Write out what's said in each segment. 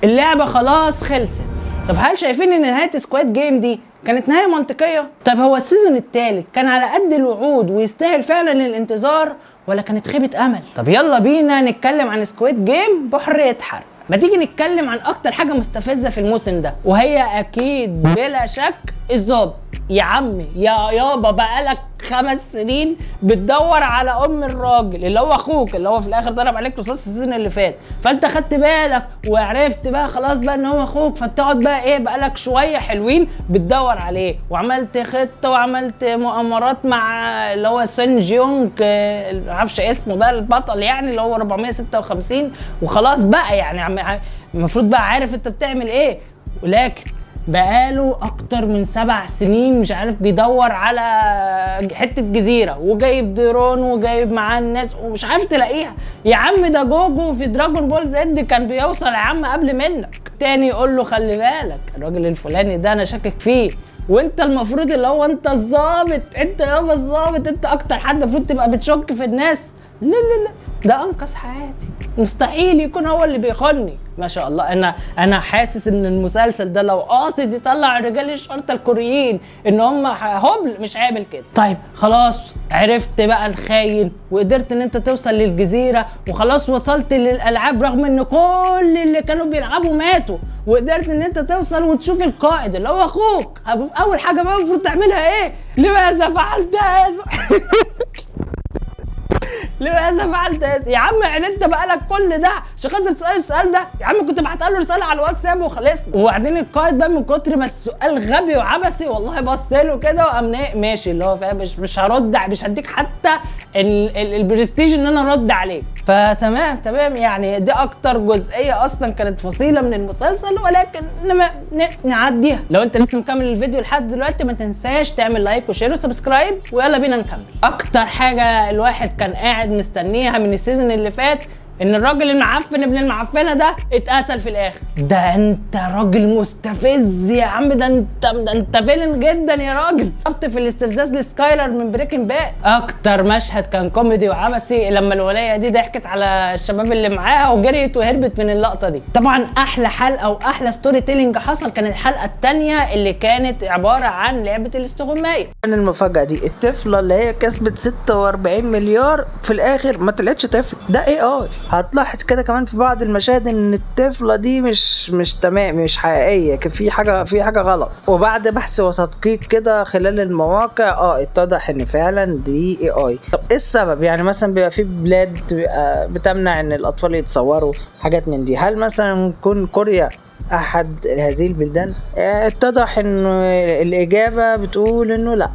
اللعبه خلاص خلصت. طب هل شايفين ان نهايه سكواد جيم دي كانت نهايه منطقيه؟ طب هو السيزون الثالث كان على قد الوعود ويستاهل فعلا الانتظار ولا كانت خيبه امل؟ طب يلا بينا نتكلم عن سكواد جيم بحريه حرب. ما تيجي نتكلم عن اكتر حاجه مستفزه في الموسم ده، وهي اكيد بلا شك الظابط. يا عمي يا يابا بقالك 5 سنين بتدور على ام الراجل اللي هو اخوك اللي هو في الاخر ضرب عليك رصاص السيزون اللي فات، فانت خدت بالك وعرفت بقى خلاص بقى ان هو اخوك، فبتقعد بقى ايه بقالك شويه حلوين بتدور عليه، وعملت خطه وعملت مؤامرات مع اللي هو سين جيونج معرفش اسمه ده البطل يعني اللي هو 456، وخلاص بقى يعني المفروض بقى عارف انت بتعمل ايه. ولكن بقاله اكتر من 7 سنين مش عارف بيدور على حته جزيره وجايب درون وجايب معاه الناس ومش عارف تلاقيها. يا عم ده جوجو في دراجون بول زد كان بيوصل يا عم قبل منك. تاني يقول له خلي بالك الراجل الفلاني ده انا شاكك فيه، وانت المفروض اللي هو انت الظابط، انت يابا الظابط، انت اكتر حد المفروض تبقى بتشك في الناس. لا لا لا ده انقذ حياتي، مستحيل يكون هو اللي بيخوني. ما شاء الله انا حاسس ان المسلسل ده لو قاصد يطلع رجال الشرطه الكوريين ان هم هبل مش هيعمل كده. طيب خلاص عرفت بقى الخاين وقدرت ان انت توصل للجزيره وخلاص وصلت للالعاب رغم ان كل اللي كانوا بيلعبوا ماتوا، وقدرت ان انت توصل وتشوف القائد اللي هو اخوك. اول حاجه بقى المفروض تعملها ايه؟ لماذا فعلت هذا؟ لماذا فعلت هذا؟ يا عم يعني انت بقالك كل ده عشان خاطر تسال السؤال ده؟ يا عم كنت بعت له رساله على الواتساب وخلصنا. وبعدين القائد بقى من كتر ما السؤال غبي وعبثي والله بص له كده وقام ماشي اللي هو فاهم مش هرد، مش هديك حتى البرستيج ان انا ارد عليك. فتمام يعني دي اكتر جزئيه اصلا كانت فصيله من المسلسل، ولكن نعديها. لو انت لسه مكمل الفيديو لحد دلوقتي ما تنساش تعمل لايك وشير وسبسكرايب، ويلا بينا نكمل. اكتر حاجه الواحد كان قاعد مستنيها من السيزون اللي فات ان الراجل المعفن ابن المعفنه ده اتقتل في الاخر. ده انت راجل مستفز يا عم، ده انت فيلن جدا يا راجل. حط في الاستفزاز لسكايلر من بريكنج باد. اكتر مشهد كان كوميدي وعبثي لما الولايه دي ضحكت على الشباب اللي معاها وجريت وهربت من اللقطه دي. طبعا احلى حلقه واحلى ستوري تيلينج حصل كانت الحلقه الثانيه اللي كانت عباره عن لعبه الاستغمايه. كان المفاجاه دي الطفله اللي هي كسبت 46 مليار في الاخر ما طلعتش طفل، ده اي. هتلاحظ كده كمان في بعض المشاهد ان الطفله دي مش تمام، مش حقيقيه، كان في حاجه غلط. وبعد بحث وتدقيق كده خلال المواقع اتضح ان فعلا دي اي. طب ايه السبب؟ يعني مثلا بيبقى في بلاد بتمنع ان الاطفال يتصوروا حاجات من دي، هل مثلا تكون كوريا احد هذه البلدان؟ اتضح ان الاجابه بتقول انه لا،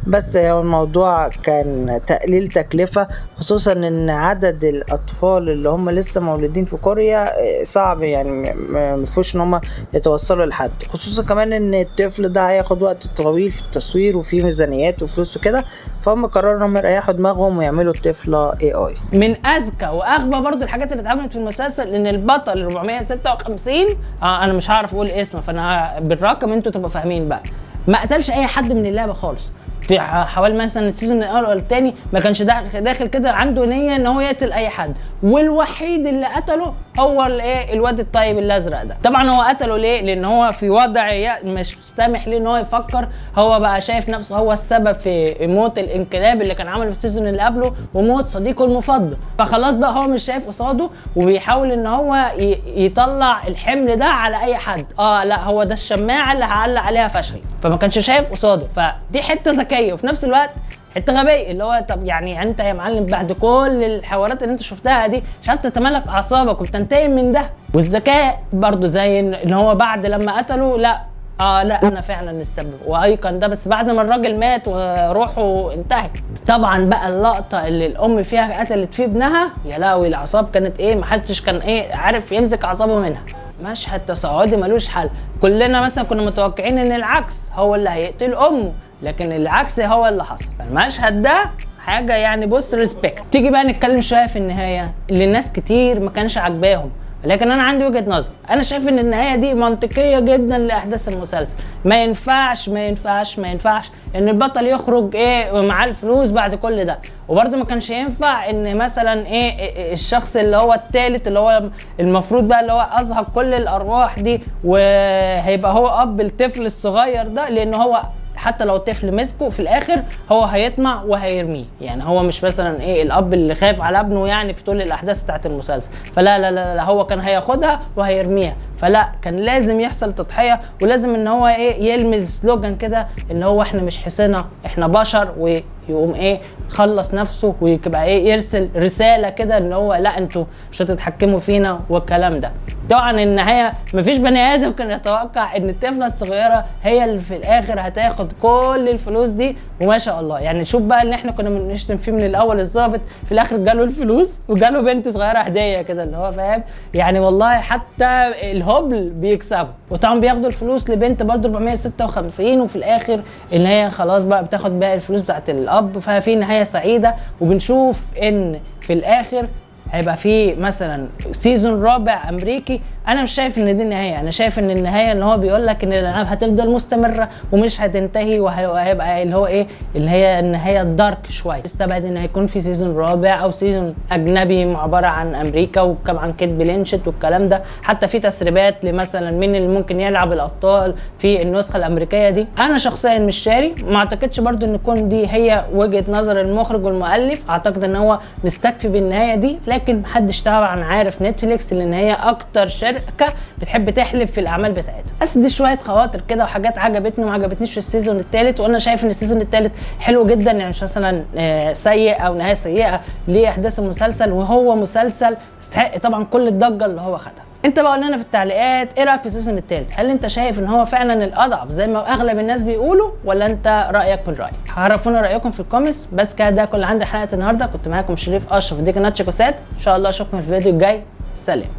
بس هو الموضوع كان تقليل تكلفة، خصوصا ان عدد الاطفال اللي هم لسه مولودين في كوريا صعب يعني مفيش ان هم يتوصلوا لحد، خصوصا كمان ان الطفل ده هياخد وقت طويل في التصوير وفي ميزانيات وفلوس وكده، فهم قرروا انهم يريحوا دماغهم ويعملوا الطفله اي. من اذكى واغبى برضو الحاجات اللي اتعملت في المسلسل ان البطل 456 انا مش هعرف اقول اسمه فانا بالرقم انتوا تبقوا فاهمين بقى، ما قتلش اي حد من اللعبه خالص. في حوالي مثلا السيزون الاول ولا الثاني ما كانش داخل كده عنده نيه ان هو يقتل اي حد، والوحيد اللي قتله هو الايه الواد الطيب الازرق ده. طبعا هو قتله ليه؟ لان هو في وضع مش مستمح ليه ان هو يفكر، هو بقى شايف نفسه هو السبب في موت الانقلاب اللي كان عمله في السيزون اللي قبله وموت صديقه المفضل، فخلاص بقى هو مش شايف قصاده وبيحاول ان هو يطلع الحمل ده على اي حد. لا هو ده الشماعه اللي هعلق عليها فشل، فما كانش شايف قصاده. فدي حته ذكيه وفي نفس الوقت حته غبيه، اللي هو طب يعني انت يا معلم بعد كل الحوارات اللي انت شفتها دي مش عارف تتمالك اعصابك وبتنتقم من ده. والذكاء برضو زي ان هو بعد لما قتله لا انا فعلا السبب وايقن ده، بس بعد ما الراجل مات وروحه انتهت. طبعا بقى اللقطه اللي الام فيها قتلت فيه ابنها، يا لهوي الاعصاب كانت محدش كان عارف يمسك اعصابه منها. مشهد تصاعدي ملوش حل. كلنا مثلا كنا متوقعين ان العكس هو اللي هيقتل امه، لكن العكس هو اللي حصل. المشهد ده حاجه يعني بص ريسبكت. تيجي بقى نتكلم شويه في النهايه اللي الناس كتير ما كانش عاجباهم، ولكن انا عندي وجهه نظر، انا شايف ان النهايه دي منطقيه جدا لاحداث المسلسل. ما ينفعش ان البطل يخرج معاه الفلوس بعد كل ده. وبرده ما كانش ينفع ان مثلا الشخص اللي هو الثالث اللي هو المفروض بقى اللي هو ازهق كل الارواح دي وهيبقى هو اب الطفل الصغير ده، لان هو حتى لو الطفل مسكه في الاخر هو هيطمع وهيرميه. يعني هو مش مثلا الاب اللي خايف على ابنه يعني في طول الاحداث بتاعت المسلسل، فلا لا لا, لا هو كان هياخدها وهيرميها. فلا، كان لازم يحصل تضحيه، ولازم ان هو يلمي سلوجان كده ان هو احنا مش حصنه، احنا بشر، ويقوم خلص نفسه ويبقى يرسل رساله كده ان هو لا انتوا مش هتتحكموا فينا والكلام ده. طبعا النهايه مفيش بني ادم كان يتوقع ان الطفله الصغيره هي اللي في الاخر هتاخد كل الفلوس دي. وما شاء الله يعني شوف بقى ان احنا كنا بنشتم فيه من الاول الظابط، في الاخر جاله الفلوس وجاله بنت صغيره هديه كده اللي هو فاهم يعني. والله حتى الهبل بيكسبوا، وطبعا بياخدوا الفلوس لبنت برضه 456، وفي الاخر ان هي خلاص بقى بتاخد باقي الفلوس بتاعت الاب. ففي نهايه سعيده، وبنشوف ان في الاخر هيبقى في مثلا سيزون رابع امريكي. انا مش شايف ان دي النهايه، انا شايف ان النهايه ان هو بيقول لك ان الالعاب هتفضل مستمره ومش هتنتهي، وهيبقى اللي هو اللي هي النهايه الدارك شويه. استبعد ان هيكون في سيزون رابع او سيزون اجنبي عباره عن امريكا وكمان كيت بلينشت والكلام ده. حتى في تسريبات لمثلا مين اللي ممكن يلعب الابطال في النسخه الامريكيه دي. انا شخصيا مش شاري، ما اعتقدش برضو ان تكون دي هي وجهه نظر المخرج والمؤلف. اعتقد ان هو مستكفي بالنهايه دي، لكن محدش طبعا عارف نتفليكس لان هي اكتر شركه بتحب تحلب في الاعمال بتاعتها. بس دي شويه خواطر كده وحاجات عجبتني وما عجبتنيش في السيزون الثالث. وانا شايف ان السيزون الثالث حلو جدا، يعني مش مثلا سيء او نهايه سيئه لاحداث المسلسل، وهو مسلسل يستحق طبعا كل الضجه اللي هو خدها. انت بقى قول لنا في التعليقات ايه رايك في السيزون الثالث؟ هل انت شايف ان هو فعلا الاضعف زي ما اغلب الناس بيقولوا، ولا انت رايك من رايي؟ عرفونا رايكم في الكومنتس. بس كده ده كل عندي حلقه النهارده. كنت معاكم شريف اشرف دي قناه شيكوسات. ان شاء الله اشوفكم في الفيديو الجاي. سلام.